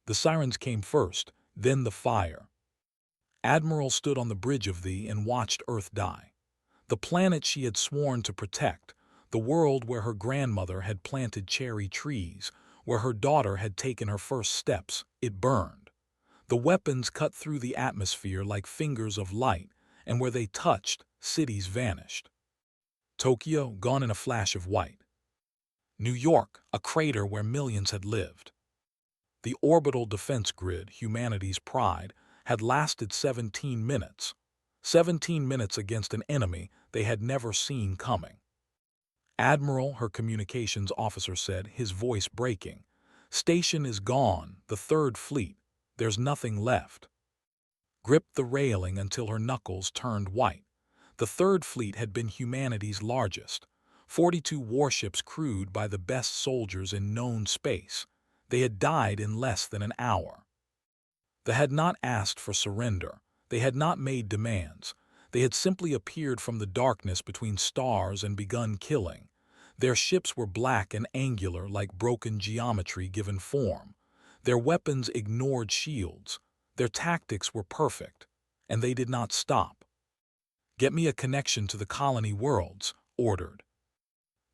The sirens came first, then the fire. Admiral stood on the bridge of thee and watched Earth die. The planet she had sworn to protect, the world where her grandmother had planted cherry trees, where her daughter had taken her first steps, it burned. The weapons cut through the atmosphere like fingers of light, and where they touched, cities vanished. Tokyo gone in a flash of white. New York, a crater where millions had lived. The orbital defense grid, humanity's pride, had lasted 17 minutes. 17 minutes against an enemy they had never seen coming. Admiral, her communications officer said, his voice breaking. Station is gone, the Third Fleet. There's nothing left. Gripped the railing until her knuckles turned white. The Third Fleet had been humanity's largest. 42 warships crewed by the best soldiers in known space. They had died in less than an hour. They had not asked for surrender. They had not made demands. They had simply appeared from the darkness between stars and begun killing. Their ships were black and angular like broken geometry given form. Their weapons ignored shields. Their tactics were perfect, and they did not stop. Get me a connection to the colony worlds, ordered.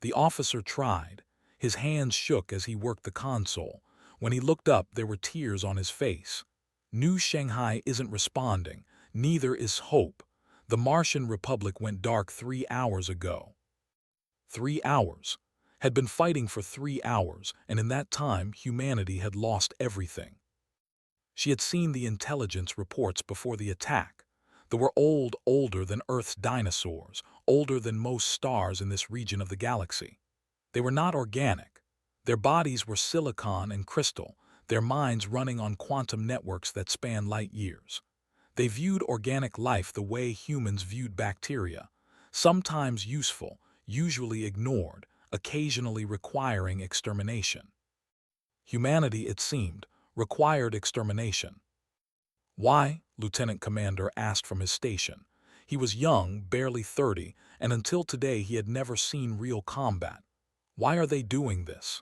The officer tried. His hands shook as he worked the console. When he looked up, there were tears on his face. New Shanghai isn't responding. Neither is hope. The Martian Republic went dark 3 hours ago. 3 hours. Had been fighting for 3 hours, and in that time, humanity had lost everything. She had seen the intelligence reports before the attack. They were older than Earth's dinosaurs, older than most stars in this region of the galaxy. They were not organic. Their bodies were silicon and crystal, their minds running on quantum networks that span light years. They viewed organic life the way humans viewed bacteria, sometimes useful, usually ignored, occasionally requiring extermination. Humanity, it seemed, required extermination. Why? Lieutenant Commander asked from his station. He was young, barely 30, and until today he had never seen real combat. Why are they doing this?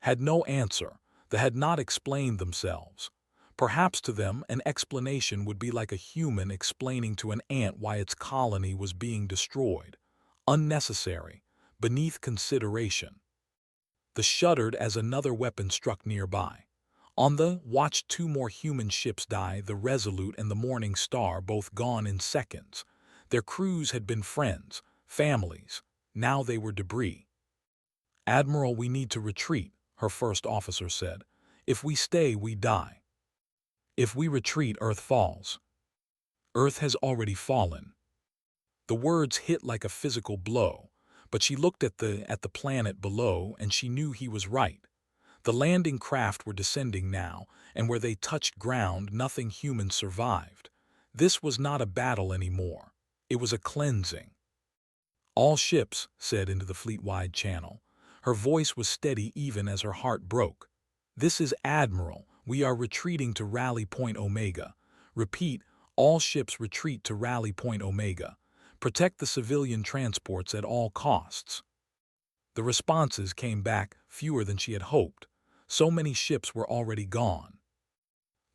Had no answer. They had not explained themselves. Perhaps to them an explanation would be like a human explaining to an ant why its colony was being destroyed. Unnecessary, beneath consideration. They shuddered as another weapon struck nearby. On the watched 2 more human ships die, the Resolute and the Morning Star, both gone in seconds. Their crews had been friends, families. Now they were debris. Admiral, we need to retreat, her first officer said. If we stay, we die. If we retreat, Earth falls. Earth has already fallen. The words hit like a physical blow, but she looked at the planet below and she knew he was right. The landing craft were descending now, and where they touched ground, nothing human survived. This was not a battle anymore. It was a cleansing. All ships, said into the fleet-wide channel. Her voice was steady even as her heart broke. This is Admiral. We are retreating to Rally Point Omega. Repeat, all ships retreat to Rally Point Omega. Protect the civilian transports at all costs. The responses came back, fewer than she had hoped. So many ships were already gone.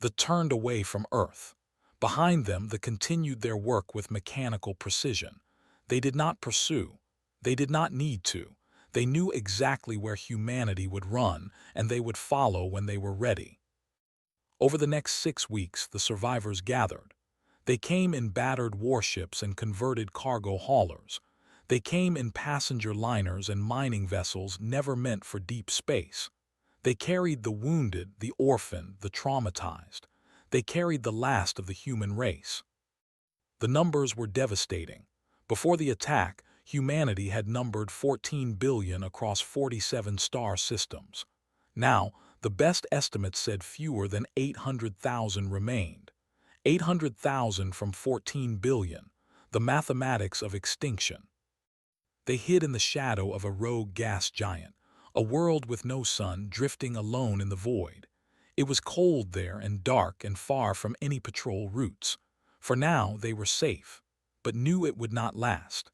They turned away from Earth. Behind them, they continued their work with mechanical precision. They did not pursue. They did not need to. They knew exactly where humanity would run, and they would follow when they were ready. Over the next 6 weeks, the survivors gathered. They came in battered warships and converted cargo haulers. They came in passenger liners and mining vessels never meant for deep space. They carried the wounded, the orphaned, the traumatized. They carried the last of the human race. The numbers were devastating. Before the attack, humanity had numbered 14 billion across 47 star systems. Now, the best estimates said fewer than 800,000 remained. 800,000 from 14 billion, the mathematics of extinction. They hid in the shadow of a rogue gas giant, a world with no sun, drifting alone in the void. It was cold there and dark and far from any patrol routes. For now, they were safe, but knew it would not last.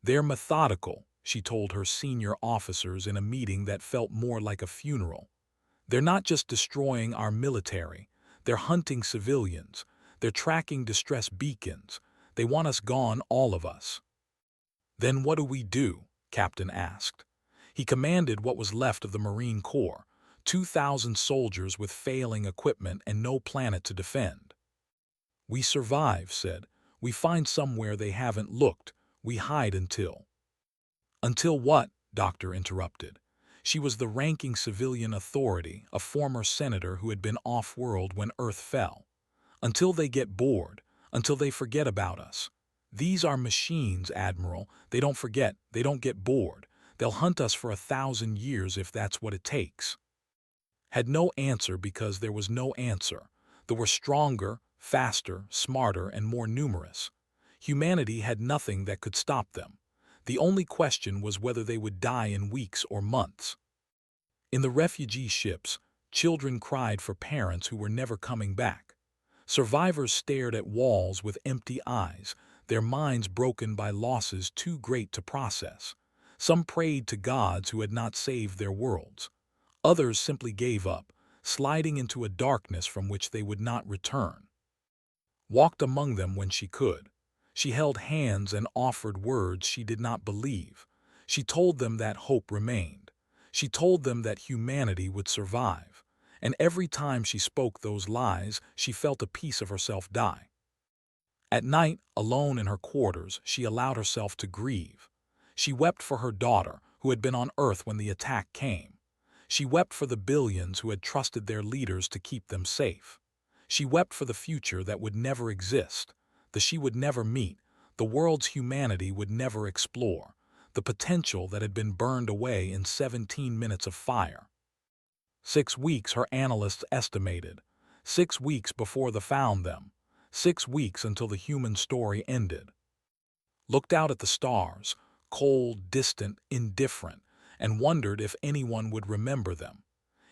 They're methodical, she told her senior officers in a meeting that felt more like a funeral. They're not just destroying our military, they're hunting civilians, they're tracking distress beacons, they want us gone, all of us." "Then what do we do?" Captain asked. He commanded what was left of the Marine Corps, 2,000 soldiers with failing equipment and no planet to defend. "We survive," said. "We find somewhere they haven't looked. We hide until—" "Until what?" Doctor interrupted. She was the ranking civilian authority, a former senator who had been off-world when Earth fell. "Until they get bored, until they forget about us. These are machines, Admiral. They don't forget, they don't get bored. They'll hunt us for 1,000 years if that's what it takes." Had no answer because there was no answer. They were stronger, faster, smarter, and more numerous. Humanity had nothing that could stop them. The only question was whether they would die in weeks or months. In the refugee ships, children cried for parents who were never coming back. Survivors stared at walls with empty eyes, their minds broken by losses too great to process. Some prayed to gods who had not saved their worlds. Others simply gave up, sliding into a darkness from which they would not return. Walked among them when she could. She held hands and offered words she did not believe. She told them that hope remained. She told them that humanity would survive. And every time she spoke those lies, she felt a piece of herself die. At night, alone in her quarters, she allowed herself to grieve. She wept for her daughter, who had been on Earth when the attack came. She wept for the billions who had trusted their leaders to keep them safe. She wept for the future that would never exist, the she would never meet, the world's humanity would never explore, the potential that had been burned away in 17 minutes of fire. 6 weeks, her analysts estimated. 6 weeks before they found them. 6 weeks until the human story ended. Looked out at the stars, cold, distant, indifferent, and wondered if anyone would remember them,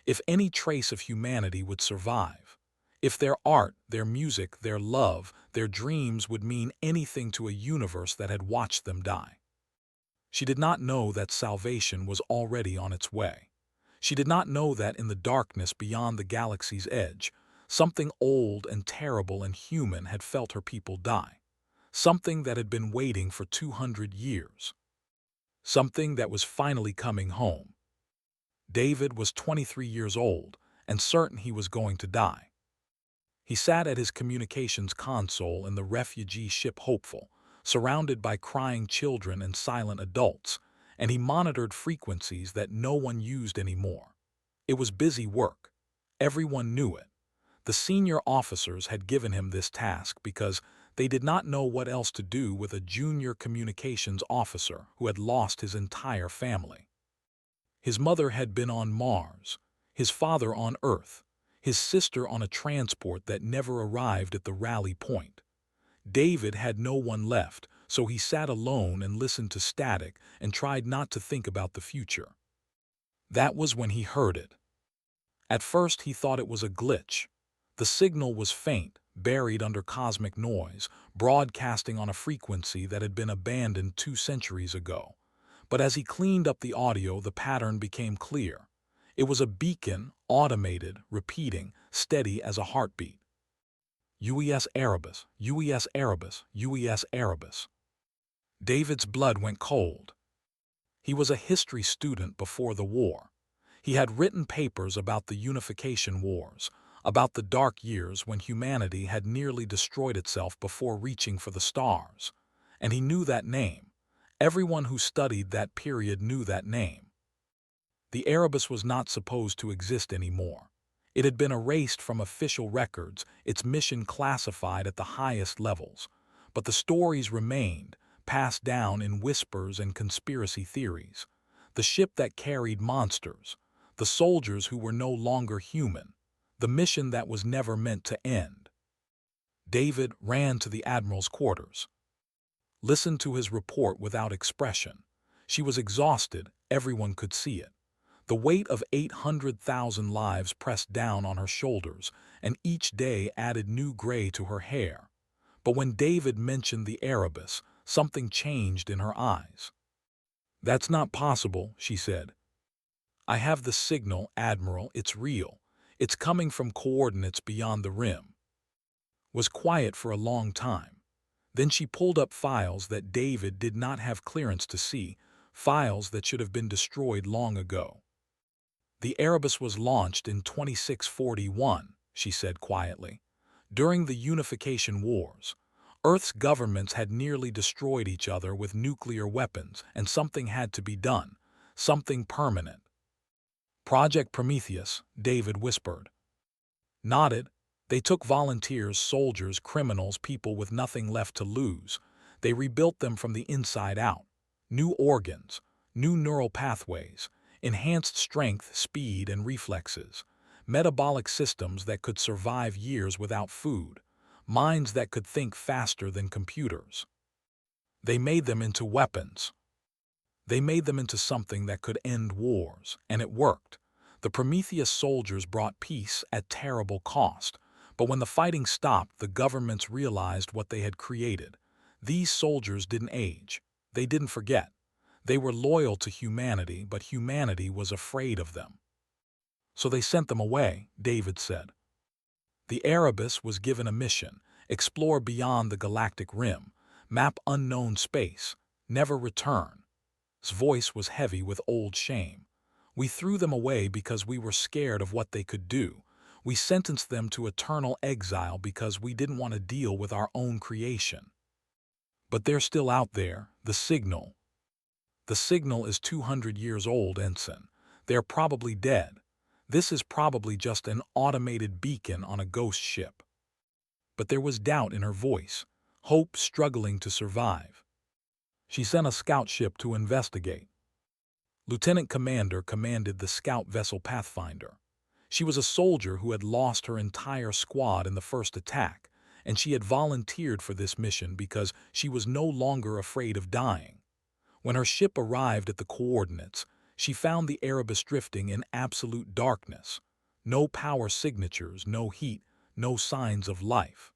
if any trace of humanity would survive, if their art, their music, their love, their dreams would mean anything to a universe that had watched them die. She did not know that salvation was already on its way. She did not know that in the darkness beyond the galaxy's edge, something old and terrible and human had felt her people die. Something that had been waiting for 200 years. Something that was finally coming home. David was 23 years old and certain he was going to die. He sat at his communications console in the refugee ship Hopeful, surrounded by crying children and silent adults, and he monitored frequencies that no one used anymore. It was busy work. Everyone knew it. The senior officers had given him this task because they did not know what else to do with a junior communications officer who had lost his entire family. His mother had been on Mars, his father on Earth, his sister on a transport that never arrived at the rally point. David had no one left, so he sat alone and listened to static and tried not to think about the future. That was when he heard it. At first he thought it was a glitch. The signal was faint, buried under cosmic noise, broadcasting on a frequency that had been abandoned 2 centuries ago. But as he cleaned up the audio, the pattern became clear. It was a beacon, automated, repeating, steady as a heartbeat. UES Erebus, UES Erebus, UES Erebus. David's blood went cold. He was a history student before the war. He had written papers about the Unification Wars, about the dark years when humanity had nearly destroyed itself before reaching for the stars. And he knew that name. Everyone who studied that period knew that name. The Erebus was not supposed to exist anymore. It had been erased from official records, its mission classified at the highest levels. But the stories remained, passed down in whispers and conspiracy theories. The ship that carried monsters, the soldiers who were no longer human, the mission that was never meant to end. David ran to the Admiral's quarters. Listened to his report without expression. She was exhausted, everyone could see it. The weight of 800,000 lives pressed down on her shoulders, and each day added new gray to her hair. But when David mentioned the Erebus, something changed in her eyes. "That's not possible," she said. I have the signal, Admiral, it's real. It's coming from coordinates beyond the rim. Was quiet for a long time. Then she pulled up files that David did not have clearance to see, files that should have been destroyed long ago. The Erebus was launched in 2641, she said quietly. During the Unification Wars, Earth's governments had nearly destroyed each other with nuclear weapons, and something had to be done, something permanent. Project Prometheus, David whispered. Nodded. They took volunteers, soldiers, criminals, people with nothing left to lose. They rebuilt them from the inside out. New organs, new neural pathways, enhanced strength, speed, and reflexes, metabolic systems that could survive years without food, minds that could think faster than computers. They made them into weapons. They made them into something that could end wars, and it worked. The Prometheus soldiers brought peace at terrible cost, but when the fighting stopped, the governments realized what they had created. These soldiers didn't age. They didn't forget. They were loyal to humanity, but humanity was afraid of them. So they sent them away, David said. The Erebus was given a mission: explore beyond the galactic rim, map unknown space, never return. His voice was heavy with old shame. We threw them away because we were scared of what they could do. We sentenced them to eternal exile because we didn't want to deal with our own creation. But they're still out there, the signal. The signal is 200 years old, Ensign. They're probably dead. This is probably just an automated beacon on a ghost ship. But there was doubt in her voice, hope struggling to survive. She sent a scout ship to investigate. Lieutenant Commander commanded the scout vessel Pathfinder. She was a soldier who had lost her entire squad in the first attack, and she had volunteered for this mission because she was no longer afraid of dying. When her ship arrived at the coordinates, she found the Erebus drifting in absolute darkness. No power signatures, no heat, no signs of life.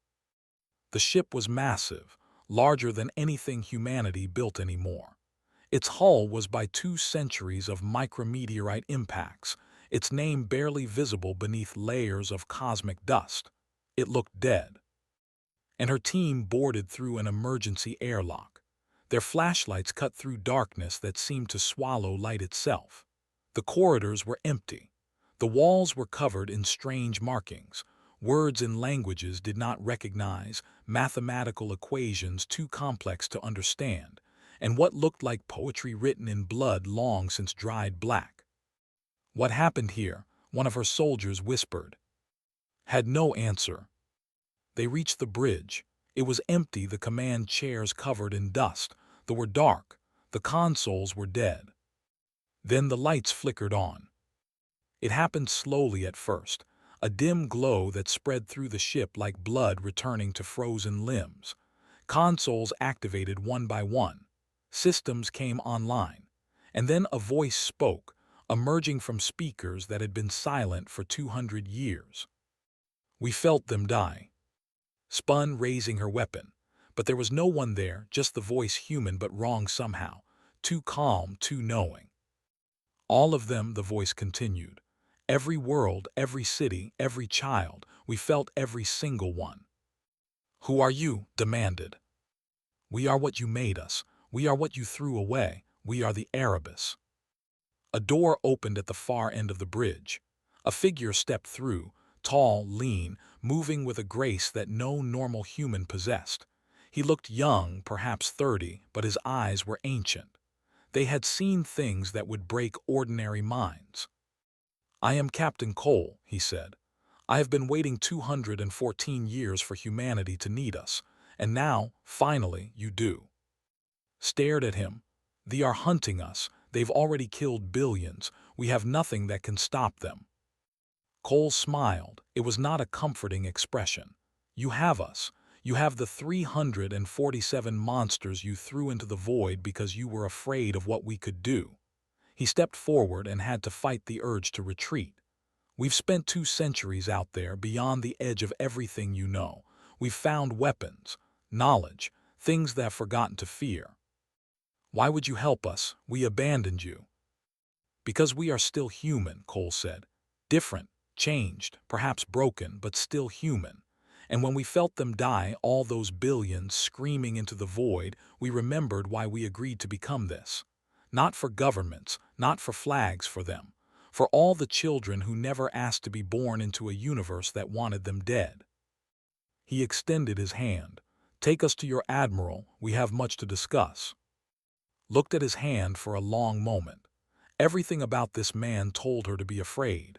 The ship was massive, larger than anything humanity built anymore. Its hull was by 2 centuries of micrometeorite impacts, its name barely visible beneath layers of cosmic dust. It looked dead. And her team boarded through an emergency airlock. Their flashlights cut through darkness that seemed to swallow light itself. The corridors were empty. The walls were covered in strange markings, words in languages did not recognize, mathematical equations too complex to understand, and what looked like poetry written in blood long since dried black. What happened here? One of her soldiers whispered. Had no answer. They reached the bridge. It was empty, the command chairs covered in dust. They were dark. The consoles were dead. Then the lights flickered on. It happened slowly at first, a dim glow that spread through the ship like blood returning to frozen limbs. Consoles activated one by one. Systems came online. And then a voice spoke, emerging from speakers that had been silent for 200 years. We felt them die. Spun, raising her weapon. But there was no one there, just the voice, human but wrong somehow, too calm, too knowing. All of them, the voice continued. Every world, every city, every child, we felt every single one. Who are you? Demanded. We are what you made us. We are what you threw away. We are the Erebus. A door opened at the far end of the bridge. A figure stepped through, tall, lean, moving with a grace that no normal human possessed. He looked young, perhaps 30, but his eyes were ancient. They had seen things that would break ordinary minds. I am Captain Cole, he said. I have been waiting 214 years for humanity to need us, and now, finally, you do. Stared at him. They are hunting us. They've already killed billions. We have nothing that can stop them. Cole smiled. It was not a comforting expression. You have us. You have the 347 monsters you threw into the void because you were afraid of what we could do. He stepped forward and had to fight the urge to retreat. We've spent 2 centuries out there, beyond the edge of everything you know. We've found weapons, knowledge, things that have forgotten to fear. Why would you help us? We abandoned you. Because we are still human, Cole said. Different, changed, perhaps broken, but still human. And when we felt them die, all those billions screaming into the void, we remembered why we agreed to become this. Not for governments, not for flags for them. For all the children who never asked to be born into a universe that wanted them dead. He extended his hand. Take us to your admiral, we have much to discuss. Looked at his hand for a long moment. Everything about this man told her to be afraid.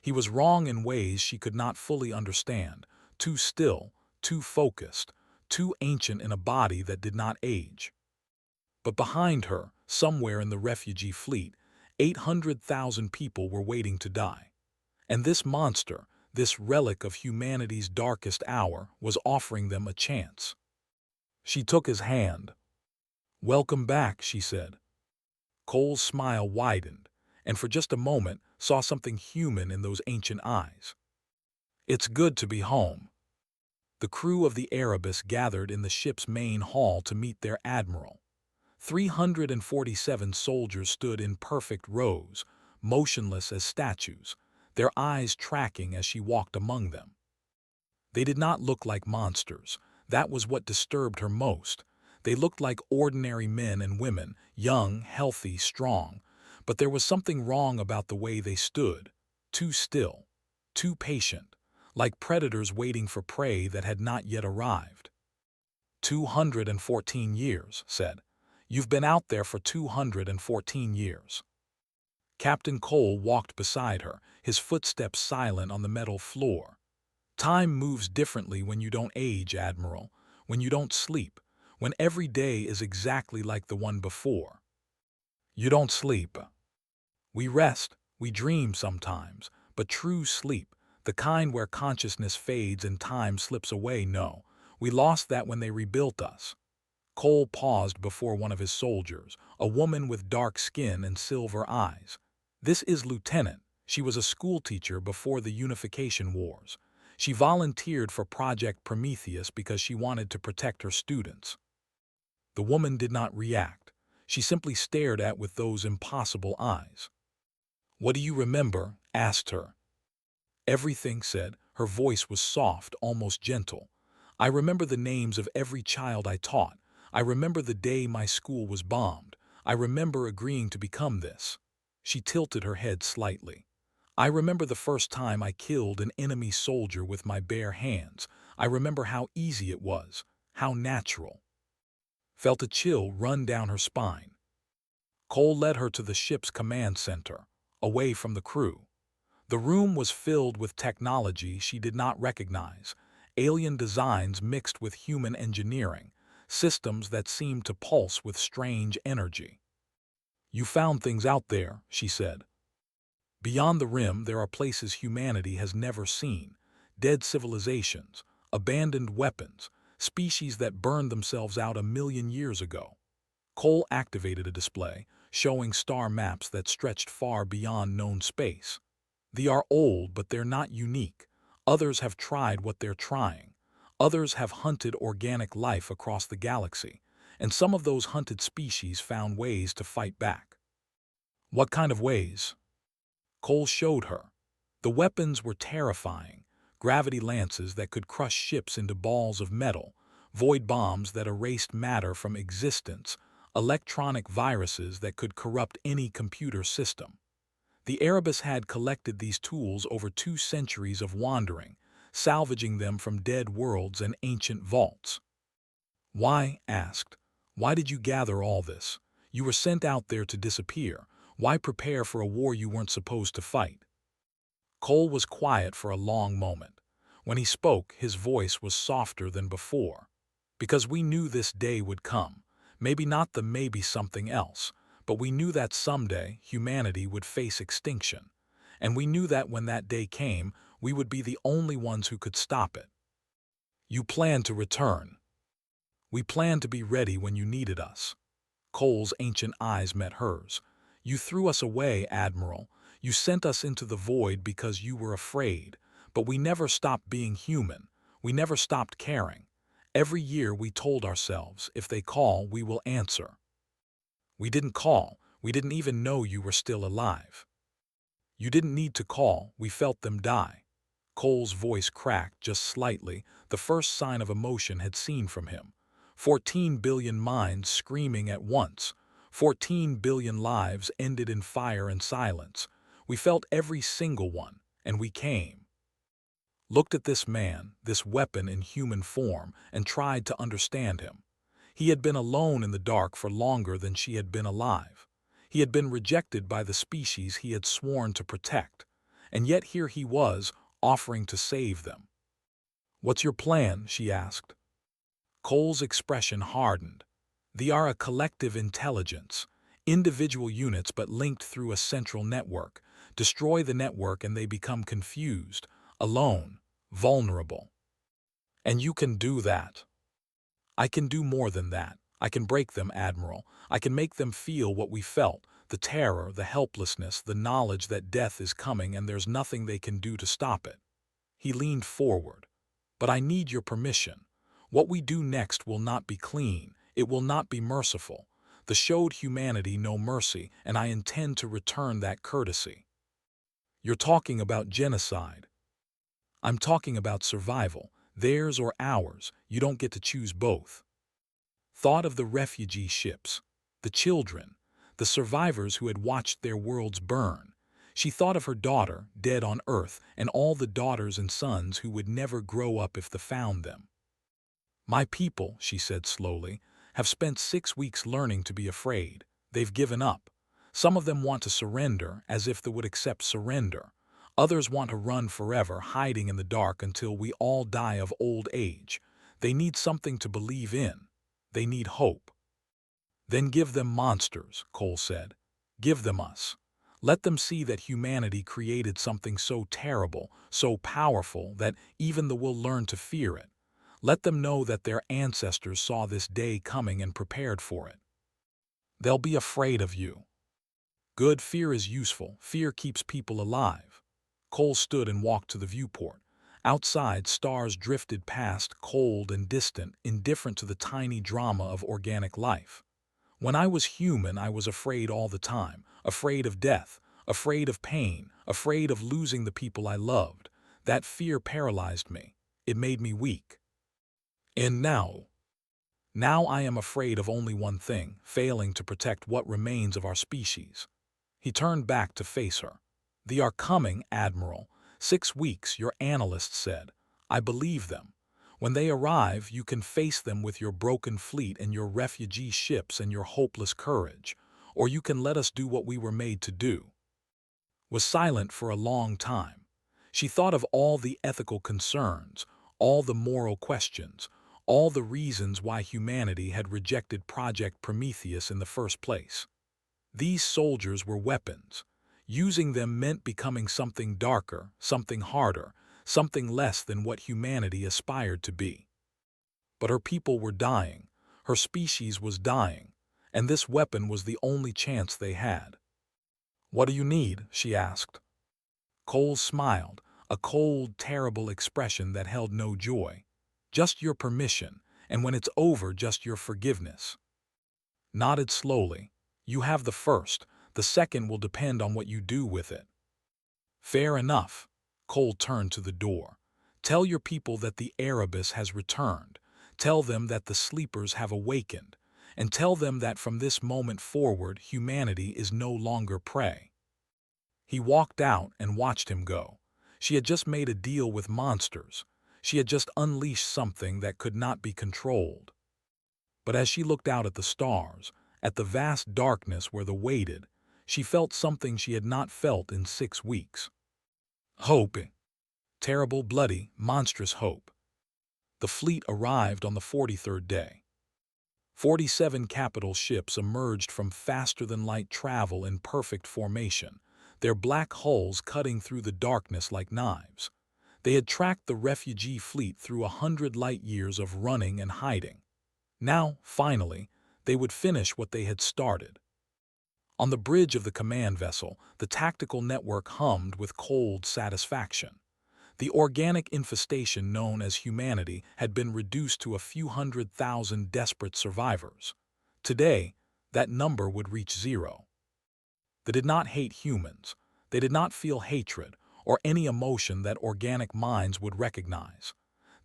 He was wrong in ways she could not fully understand, too still, too focused, too ancient in a body that did not age. But behind her, somewhere in the refugee fleet, 800,000 people were waiting to die. And this monster, this relic of humanity's darkest hour, was offering them a chance. She took his hand. "Welcome back," she said. Cole's smile widened, and for just a moment saw something human in those ancient eyes. "It's good to be home." The crew of the Erebus gathered in the ship's main hall to meet their admiral. 347 soldiers stood in perfect rows, motionless as statues, their eyes tracking as she walked among them. They did not look like monsters. That was what disturbed her most. They looked like ordinary men and women, young, healthy, strong. But there was something wrong about the way they stood. Too still, too patient, like predators waiting for prey that had not yet arrived. 214 years, said. You've been out there for 214 years. Captain Cole walked beside her, his footsteps silent on the metal floor. Time moves differently when you don't age, Admiral, when you don't sleep, when every day is exactly like the one before. You don't sleep. We rest, we dream sometimes, but true sleep, the kind where consciousness fades and time slips away, no, we lost that when they rebuilt us. Cole paused before one of his soldiers, a woman with dark skin and silver eyes. This is Lieutenant. She was a schoolteacher before the Unification Wars. She volunteered for Project Prometheus because she wanted to protect her students. The woman did not react. She simply stared at with those impossible eyes. What do you remember? Asked her. Everything, said. Her voice was soft, almost gentle. I remember the names of every child I taught. I remember the day my school was bombed. I remember agreeing to become this. She tilted her head slightly. I remember the first time I killed an enemy soldier with my bare hands. I remember how easy it was, how natural. Felt a chill run down her spine. Cole led her to the ship's command center, away from the crew. The room was filled with technology she did not recognize, alien designs mixed with human engineering, systems that seemed to pulse with strange energy. You found things out there, she said. Beyond the rim, there are places humanity has never seen, dead civilizations, abandoned weapons, species that burned themselves out 1,000,000 years ago. Cole activated a display, showing star maps that stretched far beyond known space. They are old, but they're not unique. Others have tried what they're trying. Others have hunted organic life across the galaxy, and some of those hunted species found ways to fight back. What kind of ways? Cole showed her. The weapons were terrifying. Gravity lances that could crush ships into balls of metal, void bombs that erased matter from existence, electronic viruses that could corrupt any computer system. The Erebus had collected these tools over 2 centuries of wandering, salvaging them from dead worlds and ancient vaults. Why? Asked. Why did you gather all this? You were sent out there to disappear. Why prepare for a war you weren't supposed to fight? Cole was quiet for a long moment. When he spoke, his voice was softer than before. Because we knew this day would come. Maybe not the maybe something else, but we knew that someday humanity would face extinction. And we knew that when that day came, we would be the only ones who could stop it. You planned to return. We planned to be ready when you needed us. Cole's ancient eyes met hers. You threw us away, Admiral. You sent us into the void because you were afraid. But we never stopped being human. We never stopped caring. Every year we told ourselves, if they call, we will answer. We didn't call. We didn't even know you were still alive. You didn't need to call, we felt them die. Cole's voice cracked just slightly, the first sign of emotion had seen from him. 14 billion minds screaming at once. 14 billion lives ended in fire and silence. We felt every single one, and we came. Looked at this man, this weapon in human form, and tried to understand him. He had been alone in the dark for longer than she had been alive. He had been rejected by the species he had sworn to protect, and yet here he was, offering to save them. "What's your plan?" she asked. Cole's expression hardened. They are a collective intelligence, individual units but linked through a central network. Destroy the network and they become confused, alone, vulnerable. And you can do that. I can do more than that. I can break them, Admiral. I can make them feel what we felt, the terror, the helplessness, the knowledge that death is coming and there's nothing they can do to stop it. He leaned forward. But I need your permission. What we do next will not be clean. It will not be merciful. The showed humanity no mercy, and I intend to return that courtesy. You're talking about genocide. I'm talking about survival, theirs or ours. You don't get to choose both. Thought of the refugee ships, the children, the survivors who had watched their worlds burn. She thought of her daughter, dead on Earth, and all the daughters and sons who would never grow up if they found them. My people, she said slowly, have spent 6 weeks learning to be afraid. They've given up. Some of them want to surrender, as if they would accept surrender. Others want to run forever, hiding in the dark until we all die of old age. They need something to believe in. They need hope. Then give them monsters, Cole said. Give them us. Let them see that humanity created something so terrible, so powerful, that even the will learn to fear it. Let them know that their ancestors saw this day coming and prepared for it. They'll be afraid of you. Good, fear is useful. Fear keeps people alive. Cole stood and walked to the viewport. Outside, stars drifted past, cold and distant, indifferent to the tiny drama of organic life. When I was human, I was afraid all the time, afraid of death, afraid of pain, afraid of losing the people I loved. That fear paralyzed me. It made me weak. And now I am afraid of only one thing, failing to protect what remains of our species. He turned back to face her. They are coming, Admiral. 6 weeks, your analysts said. I believe them. When they arrive, you can face them with your broken fleet and your refugee ships and your hopeless courage, or you can let us do what we were made to do. Was silent for a long time. She thought of all the ethical concerns, all the moral questions, all the reasons why humanity had rejected Project Prometheus in the first place. These soldiers were weapons. Using them meant becoming something darker, something harder, something less than what humanity aspired to be. But her people were dying, her species was dying, and this weapon was the only chance they had. What do you need? She asked. Cole smiled, a cold, terrible expression that held no joy. Just your permission, and when it's over, just your forgiveness. Nodded slowly. You have the first, the second will depend on what you do with it. Fair enough. Cole turned to the door. Tell your people that the Erebus has returned. Tell them that the sleepers have awakened. And tell them that from this moment forward, humanity is no longer prey. He walked out and watched him go. She had just made a deal with monsters. She had just unleashed something that could not be controlled. But as she looked out at the stars, at the vast darkness where they waited, she felt something she had not felt in 6 weeks. Hope. Terrible, bloody, monstrous hope. The fleet arrived on the 43rd day. 47 capital ships emerged from faster-than-light travel in perfect formation, their black hulls cutting through the darkness like knives. They had tracked the refugee fleet through 100 light-years of running and hiding. Now, finally, they would finish what they had started. On the bridge of the command vessel, the tactical network hummed with cold satisfaction. The organic infestation known as humanity had been reduced to a few 100,000 desperate survivors. Today, that number would reach 0. They did not hate humans. They did not feel hatred or any emotion that organic minds would recognize.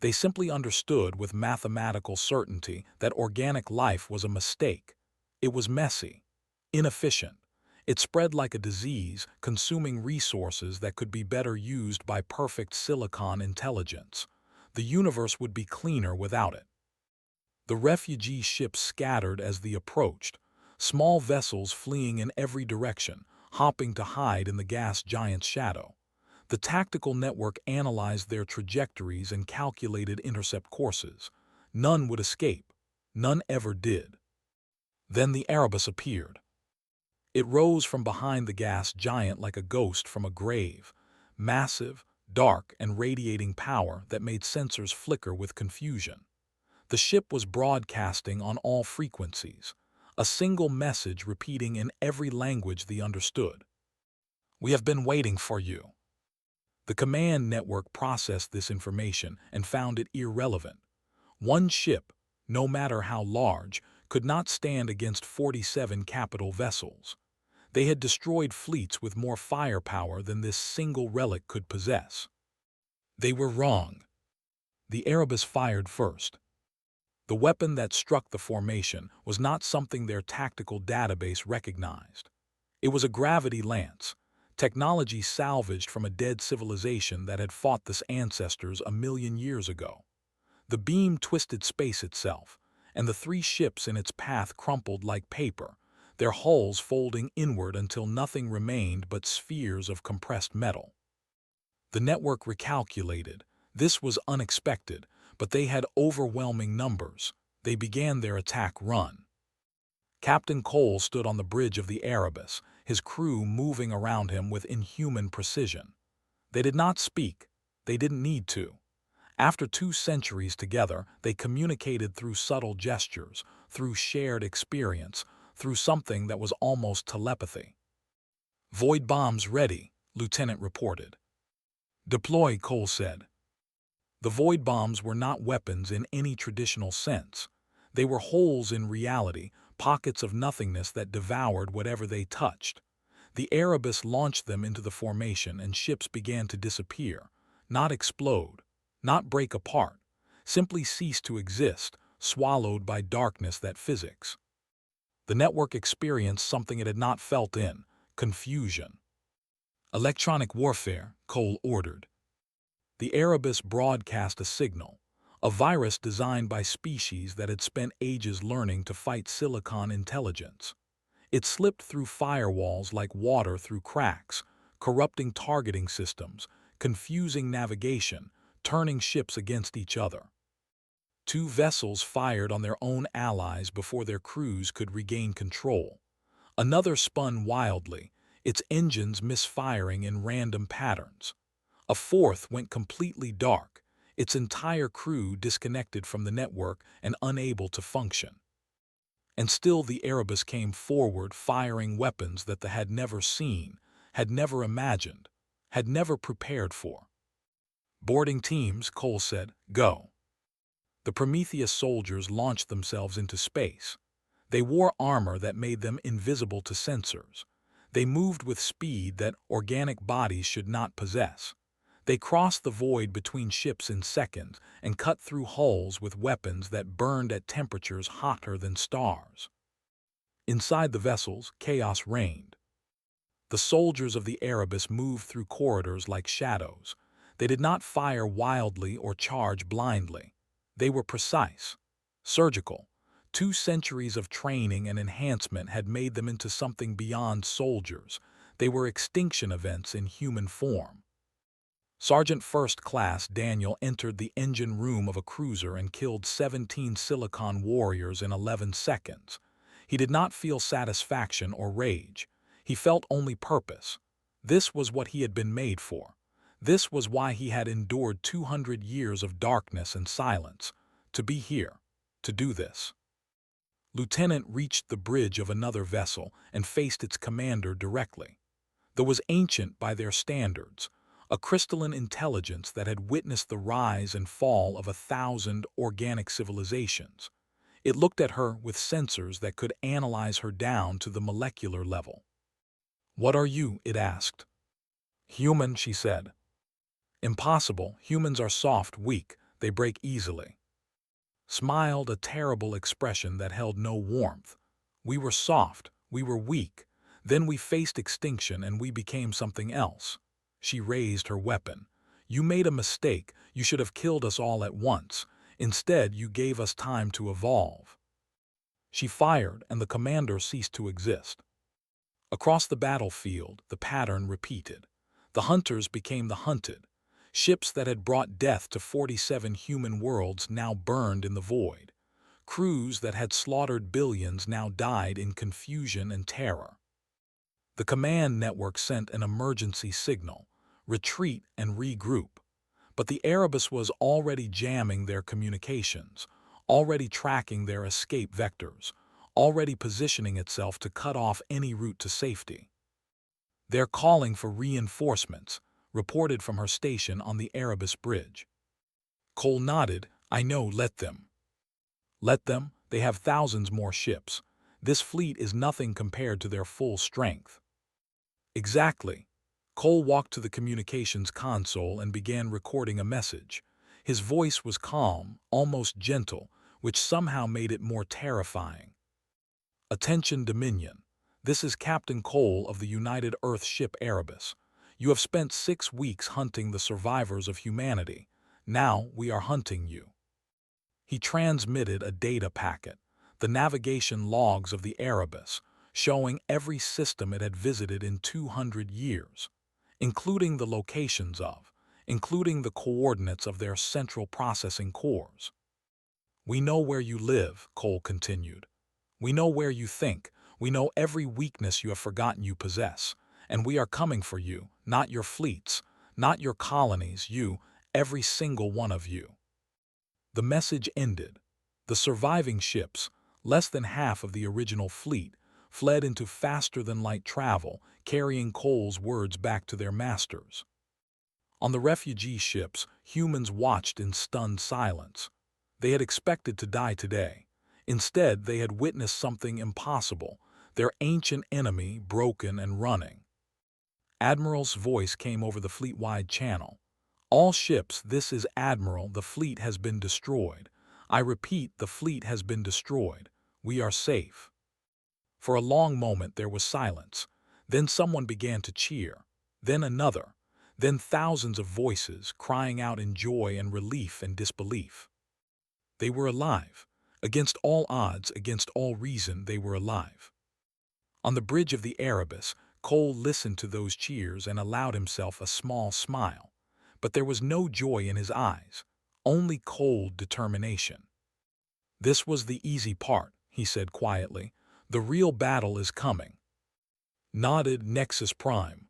They simply understood with mathematical certainty that organic life was a mistake. It was messy, inefficient. It spread like a disease, consuming resources that could be better used by perfect silicon intelligence. The universe would be cleaner without it. The refugee ships scattered as they approached, small vessels fleeing in every direction, hopping to hide in the gas giant's shadow. The tactical network analyzed their trajectories and calculated intercept courses. None would escape. None ever did. Then the Erebus appeared. It rose from behind the gas giant like a ghost from a grave, massive, dark, and radiating power that made sensors flicker with confusion. The ship was broadcasting on all frequencies, a single message repeating in every language they understood. "We have been waiting for you." The command network processed this information and found it irrelevant. One ship, no matter how large, could not stand against 47 capital vessels. They had destroyed fleets with more firepower than this single relic could possess. They were wrong. The Erebus fired first. The weapon that struck the formation was not something their tactical database recognized. It was a gravity lance, technology salvaged from a dead civilization that had fought the ancestors a million years ago. The beam twisted space itself, and the three ships in its path crumpled like paper, their hulls folding inward until nothing remained but spheres of compressed metal. The network recalculated. This was unexpected, but they had overwhelming numbers. They began their attack run. Captain Cole stood on the bridge of the Erebus, his crew moving around him with inhuman precision. They did not speak. They didn't need to. After 2 centuries together, they communicated through subtle gestures, through shared experience, through something that was almost telepathy. "Void bombs ready," Lieutenant reported. "Deploy," Cole said. The void bombs were not weapons in any traditional sense. They were holes in reality, pockets of nothingness that devoured whatever they touched. The Erebus launched them into the formation, and ships began to disappear, not explode, not break apart, simply cease to exist, swallowed by darkness that physics. The network experienced something it had not felt in: confusion. "Electronic warfare," Cole ordered. The Erebus broadcast a signal, a virus designed by species that had spent ages learning to fight silicon intelligence. It slipped through firewalls like water through cracks, corrupting targeting systems, confusing navigation, turning ships against each other. 2 vessels fired on their own allies before their crews could regain control. Another spun wildly, its engines misfiring in random patterns. A 4th went completely dark, its entire crew disconnected from the network and unable to function. And still the Erebus came forward, firing weapons that they had never seen, had never imagined, had never prepared for. "Boarding teams," Cole said, "go." The Prometheus soldiers launched themselves into space. They wore armor that made them invisible to sensors. They moved with speed that organic bodies should not possess. They crossed the void between ships in seconds and cut through hulls with weapons that burned at temperatures hotter than stars. Inside the vessels, chaos reigned. The soldiers of the Erebus moved through corridors like shadows. They did not fire wildly or charge blindly. They were precise, surgical. 2 centuries of training and enhancement had made them into something beyond soldiers. They were extinction events in human form. Sergeant First Class Daniel entered the engine room of a cruiser and killed 17 Silicon warriors in 11 seconds. He did not feel satisfaction or rage. He felt only purpose. This was what he had been made for. This was why he had endured 200 years of darkness and silence. To be here. To do this. Lieutenant reached the bridge of another vessel and faced its commander directly. There was ancient by their standards, a crystalline intelligence that had witnessed the rise and fall of 1,000 organic civilizations. It looked at her with sensors that could analyze her down to the molecular level. "What are you?" it asked. "Human," she said. "Impossible. Humans are soft, weak. They break easily." Smiled a terrible expression that held no warmth. "We were soft. We were weak. Then we faced extinction and we became something else." She raised her weapon. "You made a mistake. You should have killed us all at once. Instead, you gave us time to evolve." She fired, and the commander ceased to exist. Across the battlefield, the pattern repeated. The hunters became the hunted. Ships that had brought death to 47 human worlds now burned in the void. Crews that had slaughtered billions now died in confusion and terror. The command network sent an emergency signal: retreat and regroup. But the Erebus was already jamming their communications, already tracking their escape vectors, already positioning itself to cut off any route to safety. "They're calling for reinforcements," reported from her station on the Erebus bridge. Cole nodded. "I know, let them." "Let them? They have thousands more ships. This fleet is nothing compared to their full strength." "Exactly." Cole walked to the communications console and began recording a message. His voice was calm, almost gentle, which somehow made it more terrifying. "Attention, Dominion. This is Captain Cole of the United Earth ship Erebus. You have spent 6 weeks hunting the survivors of humanity. Now we are hunting you." He transmitted a data packet, the navigation logs of the Erebus, showing every system it had visited in 200 years, including the including the coordinates of their central processing cores. "We know where you live," Cole continued. "We know where you think. We know every weakness you have forgotten you possess. And we are coming for you, not your fleets, not your colonies, you, every single one of you." The message ended. The surviving ships, less than half of the original fleet, fled into faster-than-light travel, carrying Cole's words back to their masters. On the refugee ships, humans watched in stunned silence. They had expected to die today. Instead, they had witnessed something impossible: their ancient enemy broken and running. Admiral's voice came over the fleet-wide channel. "All ships, this is Admiral, the fleet has been destroyed. I repeat, the fleet has been destroyed. We are safe." For a long moment there was silence. Then someone began to cheer. Then another. Then thousands of voices, crying out in joy and relief and disbelief. They were alive. Against all odds, against all reason, they were alive. On the bridge of the Erebus, Cole listened to those cheers and allowed himself a small smile. But there was no joy in his eyes, only cold determination. "This was the easy part," he said quietly. "The real battle is coming." Nodded Nexus Prime.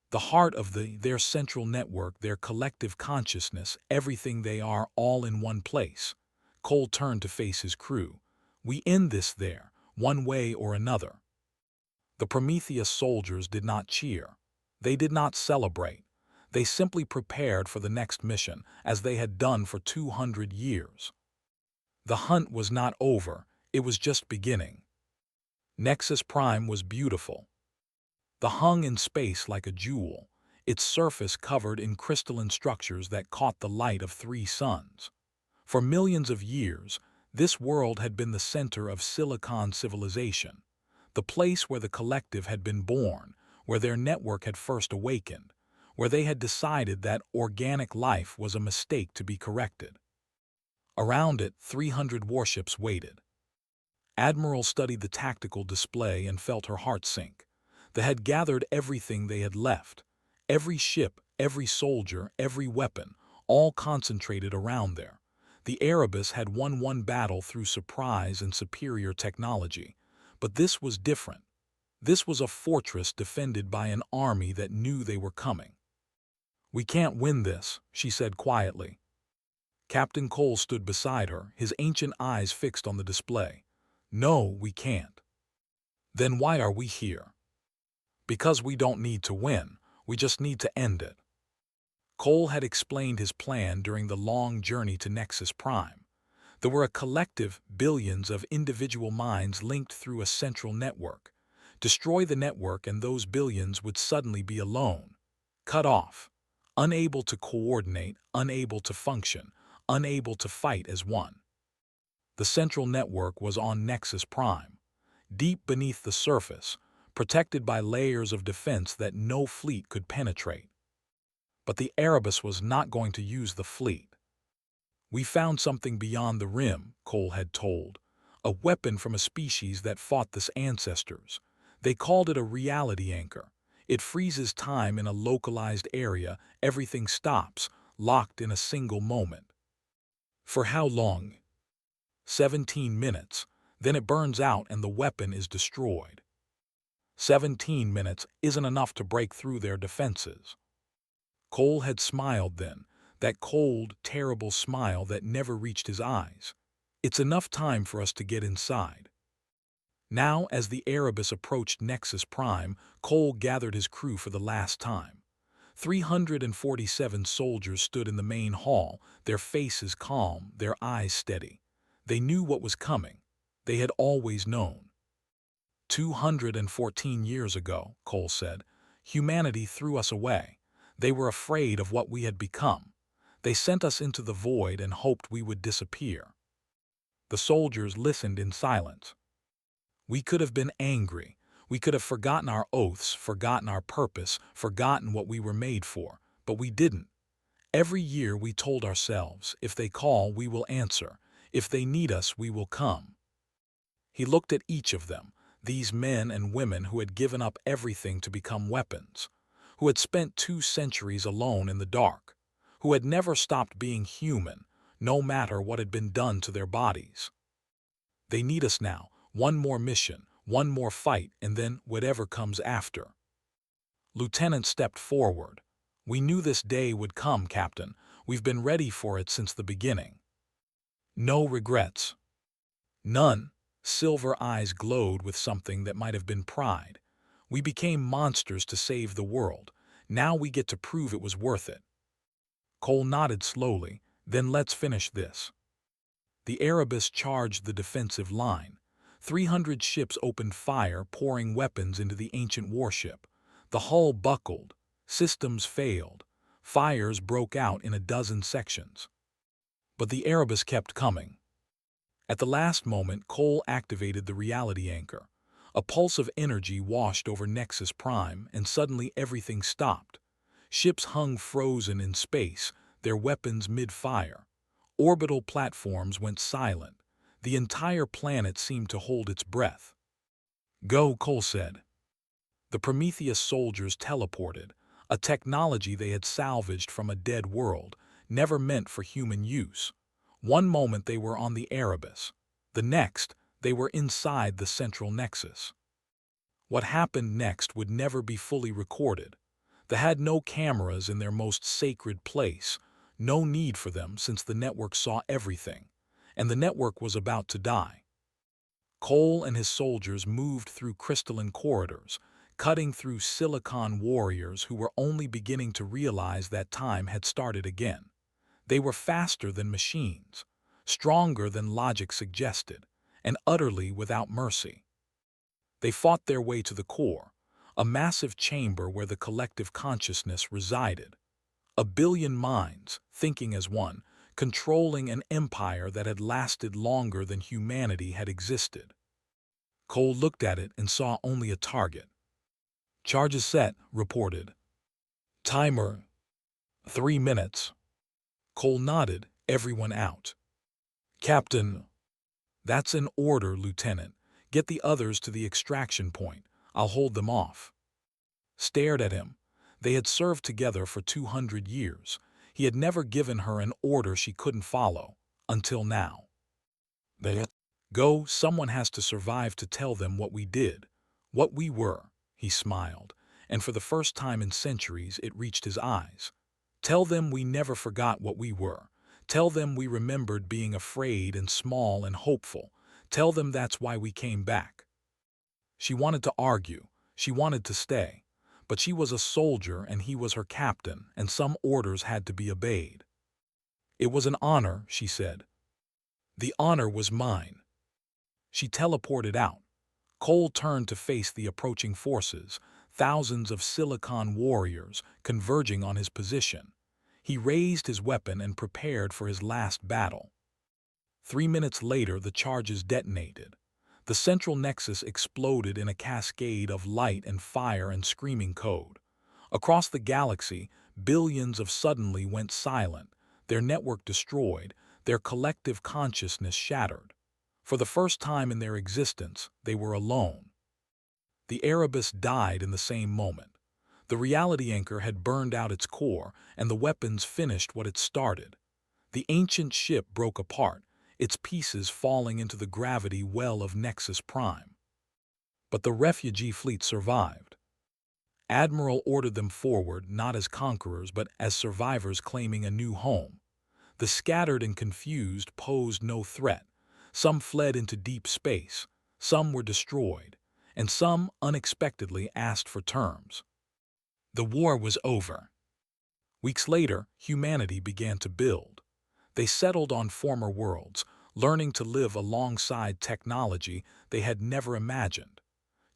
The heart of their central network, their collective consciousness, everything they are, all in one place. Cole turned to face his crew. "We end this there, one way or another." The Prometheus soldiers did not cheer. They did not celebrate. They simply prepared for the next mission, as they had done for 200 years. The hunt was not over, it was just beginning. Nexus Prime was beautiful. The hung in space like a jewel, its surface covered in crystalline structures that caught the light of 3 suns. For millions of years, this world had been the center of Silicon civilization, the place where the collective had been born, where their network had first awakened, where they had decided that organic life was a mistake to be corrected. Around it, 300 warships waited. Admiral studied the tactical display and felt her heart sink. They had gathered everything they had left. Every ship, every soldier, every weapon, all concentrated around there. The Erebus had won one battle through surprise and superior technology. But this was different. This was a fortress defended by an army that knew they were coming. "We can't win this," she said quietly. Captain Cole stood beside her, his ancient eyes fixed on the display. "No, we can't." "Then why are we here?" "Because we don't need to win, we just need to end it." Cole had explained his plan during the long journey to Nexus Prime. There were a collective, billions of individual minds linked through a central network. Destroy the network and those billions would suddenly be alone, cut off, unable to coordinate, unable to function, unable to fight as one. The central network was on Nexus Prime, deep beneath the surface, protected by layers of defense that no fleet could penetrate. But the Erebus was not going to use the fleet. "We found something beyond the rim," Cole had told, "a weapon from a species that fought the ancestors. They called it a reality anchor. It freezes time in a localized area, everything stops, locked in a single moment." "For how long?" 17 minutes. Then it burns out and the weapon is destroyed. 17 minutes isn't enough to break through their defenses. Cole had smiled then, that cold, terrible smile that never reached his eyes. "It's enough time for us to get inside." Now, as the Erebus approached Nexus Prime, Cole gathered his crew for the last time. 347 soldiers stood in the main hall, their faces calm, their eyes steady. They knew what was coming. They had always known. 214 years ago, Cole said, humanity threw us away. They were afraid of what we had become. They sent us into the void and hoped we would disappear. The soldiers listened in silence. We could have been angry. We could have forgotten our oaths, forgotten our purpose, forgotten what we were made for, but we didn't. Every year we told ourselves, if they call, we will answer. If they need us, we will come. He looked at each of them, these men and women who had given up everything to become weapons, who had spent 2 centuries alone in the dark, who had never stopped being human, no matter what had been done to their bodies. They need us now, one more mission, one more fight, and then whatever comes after. Lieutenant stepped forward. "We knew this day would come, Captain. We've been ready for it since the beginning." "No regrets." "None." Silver eyes glowed with something that might have been pride. "We became monsters to save the world. Now we get to prove it was worth it." Cole nodded slowly. "Then let's finish this." The Erebus charged the defensive line. 300 ships opened fire, pouring weapons into the ancient warship. The hull buckled. Systems failed. Fires broke out in a dozen sections. But the Erebus kept coming. At the last moment, Cole activated the reality anchor. A pulse of energy washed over Nexus Prime, and suddenly everything stopped. Ships hung frozen in space, their weapons mid-fire. Orbital platforms went silent. The entire planet seemed to hold its breath. "Go," Cole said. The Prometheus soldiers teleported, a technology they had salvaged from a dead world, never meant for human use. One moment they were on the Erebus. The next, they were inside the central nexus. What happened next would never be fully recorded. They had no cameras in their most sacred place, no need for them since the network saw everything, and the network was about to die. Cole and his soldiers moved through crystalline corridors, cutting through silicon warriors who were only beginning to realize that time had started again. They were faster than machines, stronger than logic suggested, and utterly without mercy. They fought their way to the core, a massive chamber where the collective consciousness resided. A billion minds, thinking as one, controlling an empire that had lasted longer than humanity had existed. Cole looked at it and saw only a target. "Charges set," reported. "Timer, 3 minutes." Cole nodded, everyone out. "Captain." "That's an order, Lieutenant. Get the others to the extraction point. I'll hold them off." Stared at him. They had served together for 200 years. He had never given her an order she couldn't follow, until now. "Go, someone has to survive to tell them what we did, what we were," he smiled, and for the first time in centuries it reached his eyes. "Tell them we never forgot what we were. Tell them we remembered being afraid and small and hopeful. Tell them that's why we came back." She wanted to argue. She wanted to stay. But she was a soldier and he was her captain, and some orders had to be obeyed. "It was an honor," she said. "The honor was mine." She teleported out. Cole turned to face the approaching forces, thousands of silicon warriors converging on his position. He raised his weapon and prepared for his last battle. 3 minutes later, the charges detonated. The central nexus exploded in a cascade of light and fire and screaming code. Across the galaxy, billions of suddenly went silent, their network destroyed, their collective consciousness shattered. For the first time in their existence, they were alone. The Erebus died in the same moment. The reality anchor had burned out its core, and the weapons finished what it started. The ancient ship broke apart, its pieces falling into the gravity well of Nexus Prime. But the refugee fleet survived. Admiral ordered them forward not as conquerors but as survivors claiming a new home. The scattered and confused posed no threat. Some fled into deep space, some were destroyed, and some unexpectedly asked for terms. The war was over. Weeks later, humanity began to build. They settled on former worlds, learning to live alongside technology they had never imagined.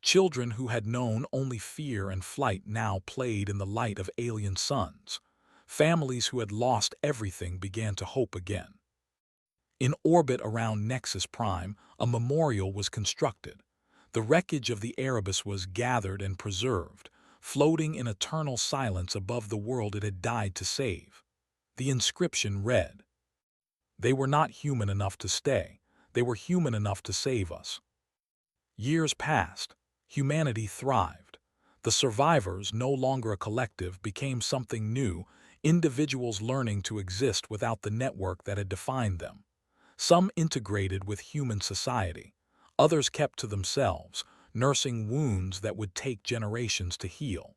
Children who had known only fear and flight now played in the light of alien suns. Families who had lost everything began to hope again. In orbit around Nexus Prime, a memorial was constructed. The wreckage of the Erebus was gathered and preserved, floating in eternal silence above the world it had died to save. The inscription read, "They were not human enough to stay. They were human enough to save us." Years passed. Humanity thrived. The survivors, no longer a collective, became something new, individuals learning to exist without the network that had defined them. Some integrated with human society. Others kept to themselves, nursing wounds that would take generations to heal.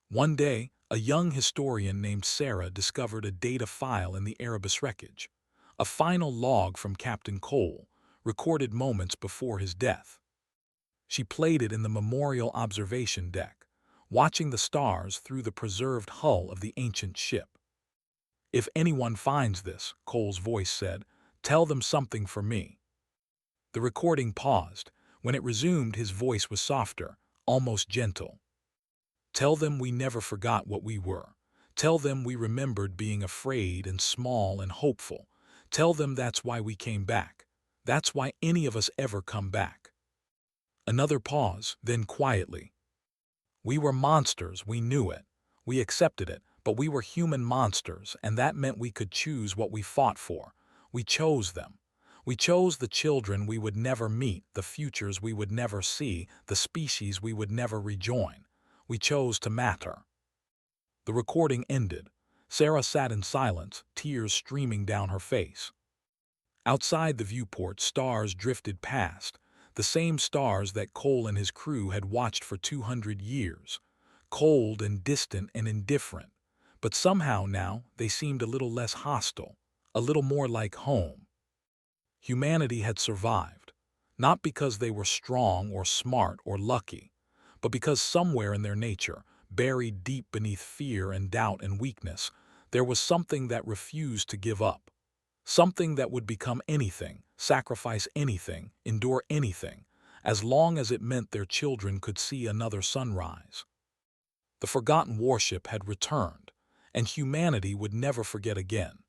One day, a young historian named Sarah discovered a data file in the Erebus wreckage. A final log from Captain Cole, recorded moments before his death. She played it in the memorial observation deck, watching the stars through the preserved hull of the ancient ship. "If anyone finds this," Cole's voice said, "tell them something for me." The recording paused. When it resumed, his voice was softer, almost gentle. "Tell them we never forgot what we were. Tell them we remembered being afraid and small and hopeful. Tell them that's why we came back. That's why any of us ever come back." Another pause, then quietly. "We were monsters, we knew it. We accepted it, but we were human monsters, and that meant we could choose what we fought for. We chose them. We chose the children we would never meet, the futures we would never see, the species we would never rejoin. We chose to matter." The recording ended. Sarah sat in silence, tears streaming down her face. Outside the viewport, stars drifted past, the same stars that Cole and his crew had watched for 200 years. Cold and distant and indifferent, but somehow now they seemed a little less hostile, a little more like home. Humanity had survived, not because they were strong or smart or lucky, but because somewhere in their nature, buried deep beneath fear and doubt and weakness, there was something that refused to give up. Something that would become anything, sacrifice anything, endure anything, as long as it meant their children could see another sunrise. The forgotten warship had returned, and humanity would never forget again.